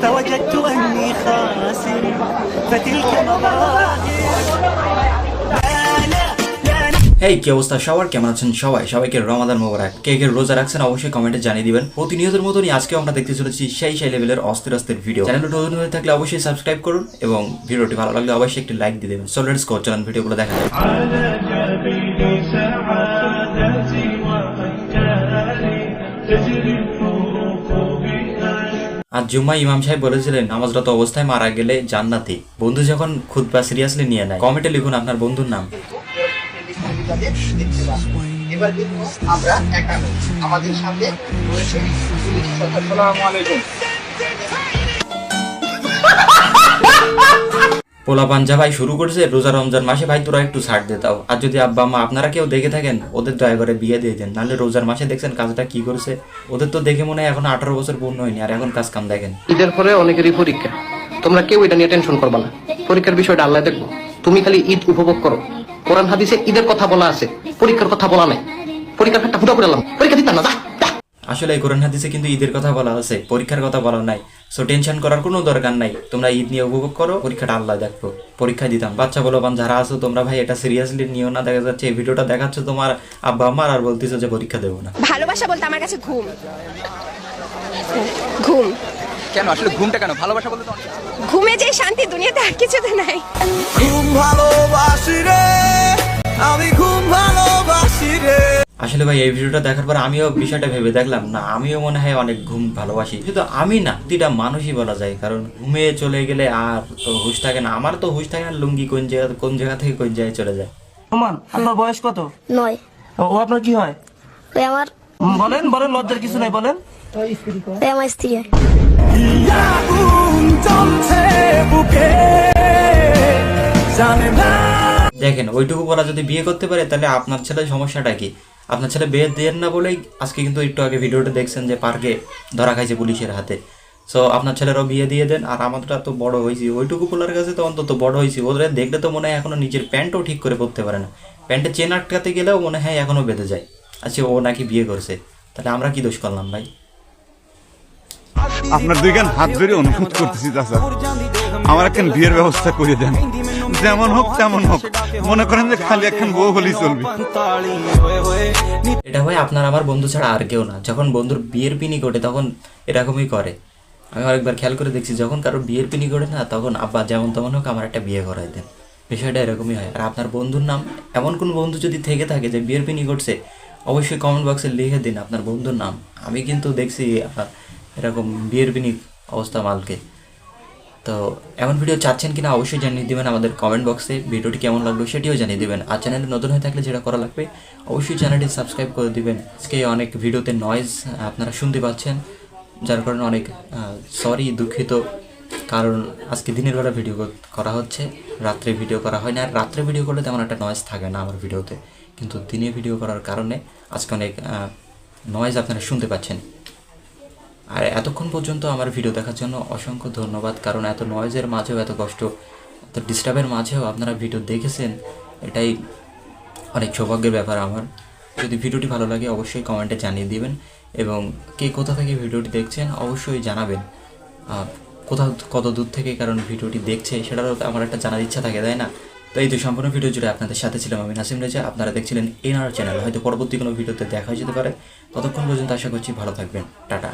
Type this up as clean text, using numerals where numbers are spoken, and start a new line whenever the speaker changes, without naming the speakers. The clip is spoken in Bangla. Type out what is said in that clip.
فوجدت أني خاسر فتلك
হেই কি অবস্থা সবার, কেমন আছেন সবাই? সবাইকে রমাদান মোবারক। কে কে রোজা রাখছেন অবশ্যই কমেন্টে জানিয়ে দিবেন। প্রতিনিয়তের মতনই আজকেও আমরা দেখতে চলেছি সেই লেভেলের অস্থির ভিডিও। চ্যানেলটা নতুন হয়ে থাকলে অবশ্যই সাবস্ক্রাইব করুন এবং ভিডিওটি ভালো লাগলে অবশ্যই একটি লাইক দিয়ে দেবেন। সো লেটস গো, চলুন ভিডিওগুলো দেখা যাক। আজ জুম্মা ইমাম সাহেব বলেছিলেন নামাজরত অবস্থায় মারা গেলে জান্নাতি। বন্ধু যখন খুতবা সিরিয়াসলি নিয়ে নেয়, কমেন্টে লিখুন আপনার বন্ধুর নাম।
এবার কিন্তু আমরা একান্ন, আমাদের সামনে রয়েছে আসসালামু আলাইকুম।
পোলা পাঞ্জা ভাই শুরু করেছে রোজা রমজান মাসে, ভাই তোরা একটু ছাড় দে দাও। আর যদি আব্বা মা আপনারা কেউ দেখে থাকেন, ওদের দয়া করে বিয়ে দিয়ে দেন, নাহলে রোজার মাসে দেখছেন কাজটা কি করেছে। ওদের তো দেখে মনে হয় এখন 18 বছর পূর্ণ হয়নি, আর এখন কাজ কাম দেখেন।
ঈদের পরে অনেকেরই পরীক্ষা, তোমরা কেউ এটা নিয়ে টেনশন করবা না। পরীক্ষার বিষয়টা আল্লাহ দেখবো, তুমি খালি ঈদ উপভোগ করো। কোরআন হাদিসে ঈদের কথা বলা আছে, পরীক্ষার কথা বলা নাই। পরীক্ষার একটা ফুটা করলাম, পরীক্ষা দিতাম না।
আসলে এই কোরআন হাদিসে কিন্তু ঈদের কথা বলা আছে, পরীক্ষার কথা বলা নাই। সো টেনশন করার কোনো দরকার নাই, তোমরা ঈদ নিয়ে উপভোগ করো, পরীক্ষাটা আল্লাহ দেখবো। পরীক্ষা দিতাম বাচ্চা বলবান যারা আছো তোমরা ভাই এটা সিরিয়াসলি নিও না। দেখা যাচ্ছে এই ভিডিওটা দেখাচ্ছ তোমার আব্বা আম্মার, আর বলতেছো যে পরীক্ষা দেবো না।
ভালোবাসা বলতে আমার কাছে ঘুম। ঘুম
কেন? আসলে ঘুমটা কেন? ভালোবাসা বলতে তো
ঘুমে যে শান্তি দুনিয়াতে আর কিছু তো নাই।
ঘুম ভালোবাসি রে, আমি ঘুম ভালোবাসি রে।
আসলে ভাই এই ভিডিওটা দেখার পর আমিও বিষয়টা ভেবে দেখলাম, না আমিও মনে হয় অনেক ঘুম ভালোবাসি। শুধু আমি না, প্রতিটা মানুষই বলা যায়, কারণ ঘুমে চলে গেলে আর তো হুশ থাকে না। আমার তো হুশ থাকে না, লুঙ্গি কোন জায়গা থেকে কোন জায়গায় চলে যায়।
রোমান, আপনার বয়স কত?
9।
ও আপনার কি হয়?
ওই আমার
বলেন বলেন, লজ্জার কিছু নাই, বলেন।
ওই আমার স্ত্রী।
আগুন জ্বলছে বুকে, জানে না।
দেখেন ওইটুকু বলা যদি বিয়ে করতে পারে, তাহলে আপনার ছেলে সমস্যাটা কি? আপনার ছেলে বিয়ে দেন না বলেই আজকে কিন্তু একটু আগে ভিডিওটা দেখছেন যে পার্কে ধরা খাইছে পুলিশের হাতে। সো আপনার ছেলেরও বিয়ে দিয়ে দেন। আর আমারটা তো বড় হয়েছি, ওইটুকু পোলার কাছে তো অন্তত বড় হয়েছি। ওদের দেখলে তো মনে হয় এখনো নিজের প্যান্টও ঠিক করে পরতে পারে না, প্যান্টে চেন আটকাতে গেলেও মনে হয় এখনো বেঁধে যায়। আচ্ছা ও নাকি বিয়ে করছে, তাহলে আমরা কি দোষ করলাম ভাই?
আপনার দুইখান হাত ধরে অনুরোধ করতেছি চাচা, আমার একখান বিয়ের ব্যবস্থা করে দেন। যেমন হোক তেমন হোক, মনে করেন যে খালি একখান বউ হলেই চলবে।
এটা ভাই আপনার আমার বন্ধু ছাড়া আর কেউ না। যখন বন্ধুর বিয়ের পিনি ঘটে তখন এরকমই করে। আমি আরেকবার খেয়াল করে দেখছি, যখন কারো বিয়ের পিনি ঘটে না, তখন আব্বা যেমন তেমন হোক আমার একটা বিয়ে করাই দেন। বিষয়টা এরকমই হয়। আর আপনার বন্ধুর নাম, এমন কোন বন্ধু যদি থেকে থাকে যে বিয়ের পিনি ঘটছে, অবশ্যই কমেন্ট বক্সে লিখে দিন আপনার বন্ধুর নাম। আমি কিন্তু দেখছি এরকম বিয়ের পিনি অবস্থা মালকে। তো এমন ভিডিও চাচ্ছেন কিনা অবশ্যই জানিয়ে দেবেন আমাদের কমেন্ট বক্সে। ভিডিওটি কেমন লাগলো সেটিও জানিয়ে দেবেন। আর চ্যানেলে নতুন হয়ে থাকলে যেটা করা লাগবে অবশ্যই চ্যানেলটি সাবস্ক্রাইব করে দিবেন। আজকে অনেক ভিডিওতে নয়েজ আপনারা শুনতে পাচ্ছেন, যার কারণে অনেক সরি, দুঃখিত। কারণ আজকে দিনের বেলা ভিডিও করা হচ্ছে, রাত্রে ভিডিও করা হয় না। আর রাত্রে ভিডিও করলে তেমন একটা নয়েজ থাকে না আমার ভিডিওতে, কিন্তু দিনে ভিডিও করার কারণে আজকে অনেক নয়েজ আপনারা শুনতে পাচ্ছেন। আর এতক্ষণ পর্যন্ত আমার ভিডিও দেখার জন্য অসংখ্য ধন্যবাদ। কারণ এত নয়েজের মাঝেও, এত কষ্ট, এত ডিস্টার্বের মাঝেও আপনারা ভিডিও দেখেছেন, এটাই অনেক সৌভাগ্যের ব্যাপার আমার। যদি ভিডিওটি ভালো লাগে অবশ্যই কমেন্টে জানিয়ে দিবেন, এবং কে কোথা থেকে ভিডিওটি দেখছেন অবশ্যই জানাবেন, কত দূর থেকে কারণ ভিডিওটি দেখছে সেটারও আমার একটা জানার ইচ্ছা থাকে, তাই না? তো এই তো সম্পূর্ণ ভিডিও জুড়ে আপনাদের সাথে ছিলাম আমি নাসিম রেজা। আপনারা দেখছিলেন এনআর চ্যানেল। হয়তো পরবর্তী কোনো ভিডিওতে দেখা যেতে পারে। ততক্ষণ পর্যন্ত আশা করছি ভালো থাকবেন। টাটা।